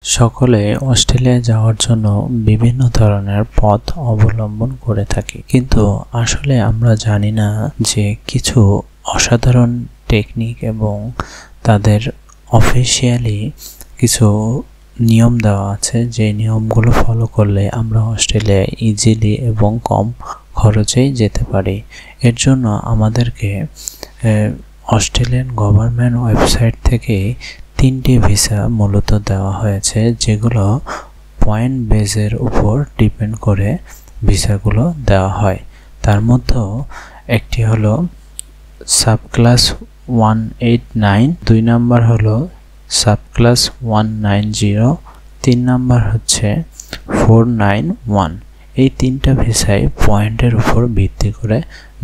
সকলে অস্ট্রেলিয়ায় যাওয়ার জন্য বিভিন্ন ধরনের পথ অবলম্বন করে থাকি, কিন্তু আসলে আমরা জানি না যে কিছু অসাধারণ টেকনিক এবং তাদের অফিসিয়ালি কিছু নিয়ম দেওয়া আছে, যে নিয়মগুলো ফলো করলে আমরা অস্ট্রেলিয়ায় ইজিলি এবং কম খরচেই যেতে পারি। এর জন্য আমাদেরকে অস্ট্রেলিয়ান গভর্নমেন্ট ওয়েবসাইট থেকে 3টি ভিসা মূলত দেওয়া হয়েছে, যেগুলো পয়েন্ট বেজের উপর ডিপেন্ড করে ভিসাগুলো দেওয়া হয়। তার মধ্যে একটি হলো সাব ক্লাস 189, 2 নাম্বার হলো সাব ক্লাস 190, 3 নাম্বার হচ্ছে 491। এই 3টা ভিসাই পয়েন্টের উপর ভিত্তি করে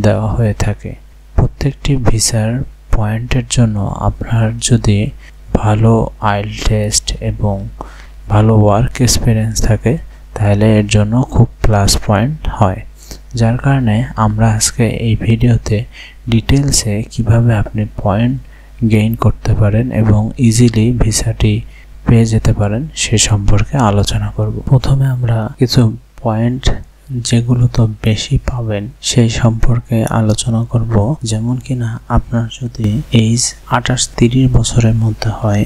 দেওয়া হয়ে থাকে। প্রত্যেকটি ভিসার পয়েন্টের জন্য আপনার যদি ভালো আইল টেস্ট এবং ভালো ওয়ার্ক এক্সপিরিয়েন্স থাকে, তাহলে এর জন্য খুব প্লাস পয়েন্ট হয়। যার কারণে আমরা আজকে এই ভিডিওতে ডিটেলসে কিভাবে আপনি পয়েন্ট গেইন করতে পারেন এবং ইজিলি ভিসাটি পেয়ে যেতে পারেন সে সম্পর্কে আলোচনা করব। প্রথমে আমরা কিছু পয়েন্ট যেগুলো তো বেশি পাবেন সেই সম্পর্কে আলোচনা করব। যেমন কিনা আপনার যদি এজ 28-30 বছরের মধ্যে হয়,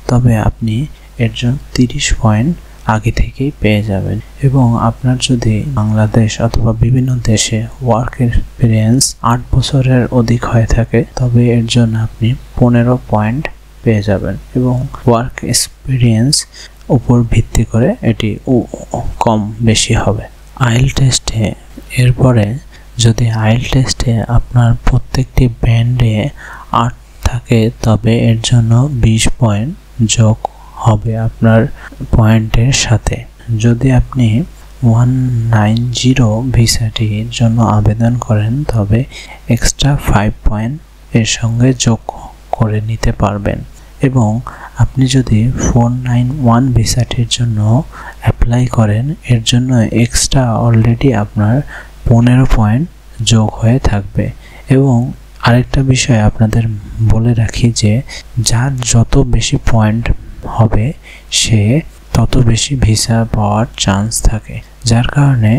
তবে আপনি এর জন্য 30 পয়েন্ট আগে থেকেই পেয়ে যাবেন। এবং আপনার যদি বাংলাদেশ অথবা বিভিন্ন দেশে ওয়ার্ক এক্সপিরিয়েন্স 8 বছরের অধিক হয়ে থাকে, তবে এর জন্য আপনি 15 পয়েন্ট পেয়ে যাবেন। এবং ওয়ার্ক এক্সপিরিয়েন্স উপর ভিত্তি করে এটি কম বেশি হবে। আইল টেস্টে এরপরে যদি আইল টেস্টে আপনার প্রত্যেকটি ব্যান্ডে 8 থাকে, তবে এর জন্য 20 পয়েন্ট যোগ হবে আপনার পয়েন্টের সাথে। যদি আপনি 190 ভিসাটির জন্য আবেদন করেন, তবে এক্সট্রা 5 পয়েন্ট এর সঙ্গে যোগ করে নিতে পারবেন। এবং আপনি যদি 491 ভিসাটির জন্য অ্যাপ্লাই করেন, এর জন্য এক্সট্রা অলরেডি আপনার 15 পয়েন্ট যোগ হয়ে থাকবে। এবং আরেকটা বিষয় আপনাদের বলে রাখি যে যার যত বেশি পয়েন্ট হবে সে তত বেশি ভিসা পাওয়ার চান্স থাকে, যার কারণে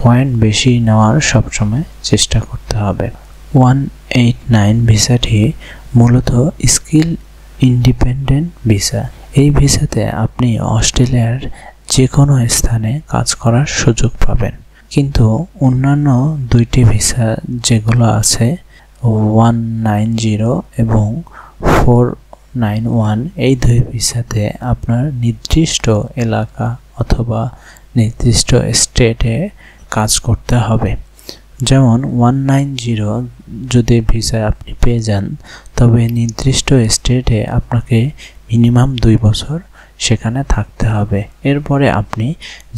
পয়েন্ট বেশি নেওয়ার সবসময় চেষ্টা করতে হবে। 189 ভিসাটি মূলত স্কিল ইন্ডিপেন্ডেন্ট ভিসা। এই ভিসাতে আপনি অস্ট্রেলিয়ার যে কোনো স্থানে কাজ করার সুযোগ পাবেন। কিন্তু অন্যান্য 2টি ভিসা যেগুলো আছে 190 এবং 491, এই 2 ভিসাতে আপনার নির্দিষ্ট এলাকা অথবা নির্দিষ্ট স্টেটে কাজ করতে হবে। যেমন 190 যদি ভিসা আপনি পেয়ে যান, তবে নির্দিষ্ট স্টেটে আপনাকে মিনিমাম 2 বছর সেখানে থাকতে হবে। এরপরে আপনি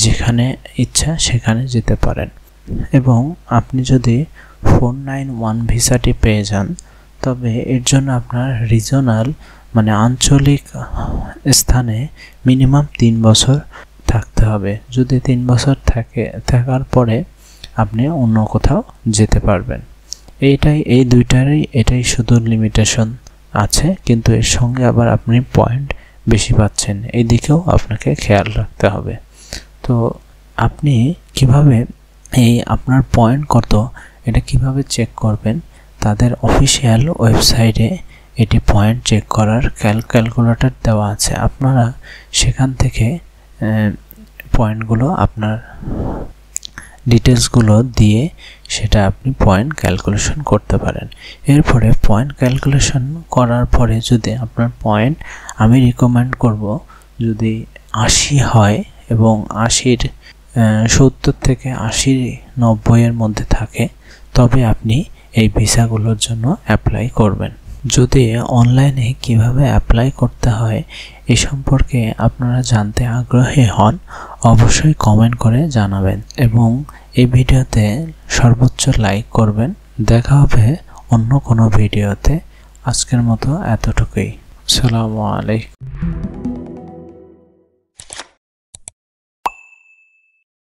যেখানে ইচ্ছা সেখানে যেতে পারেন। এবং আপনি যদি 491 ভিসাটি পেয়ে যান, তবে এর জন্য আপনার রিজনাল মানে আঞ্চলিক স্থানে মিনিমাম 3 বছর থাকতে হবে। যদি 3 বছর থাকার পরে আপনি অন্য কোথাও যেতে পারবেন। এই দুইটারই এটাই শুধু লিমিটেশন আছে, কিন্তু এর সঙ্গে আবার আপনি পয়েন্ট বেশি পাচ্ছেন, এই দিকেও আপনাকে খেয়াল রাখতে হবে। তো আপনি কিভাবে আপনার পয়েন্ট কত এটা কিভাবে চেক করবেন? তাদের অফিসিয়াল ওয়েবসাইটে এটি পয়েন্ট চেক করার ক্যালকুলেটর দেওয়া আছে। আপনারা সেখান থেকে পয়েন্টগুলো আপনার ডিটেলসগুলো দিয়ে সেটা আপনি পয়েন্ট ক্যালকুলেশন করতে পারেন। এরপরে পয়েন্ট ক্যালকুলেশন করার পরে যদি আপনার পয়েন্ট, আমি রিকমেন্ড করব যদি 80 হয় এবং 70 থেকে 80-90 এর মধ্যে থাকে, তবে আপনি এই ভিসাগুলোর জন্য অ্যাপ্লাই করবেন। যদি অনলাইনে কিভাবে অ্যাপ্লাই করতে হয় এ সম্পর্কে আপনারা জানতে আগ্রহী হন, অবশ্যই কমেন্ট করে জানাবেন এবং এই ভিডিওতে সর্বোচ্চ লাইক করবেন। দেখা হবে অন্য কোনো ভিডিওতে। আজকের মতো এতটুকুই। আসসালামু আলাইকুম।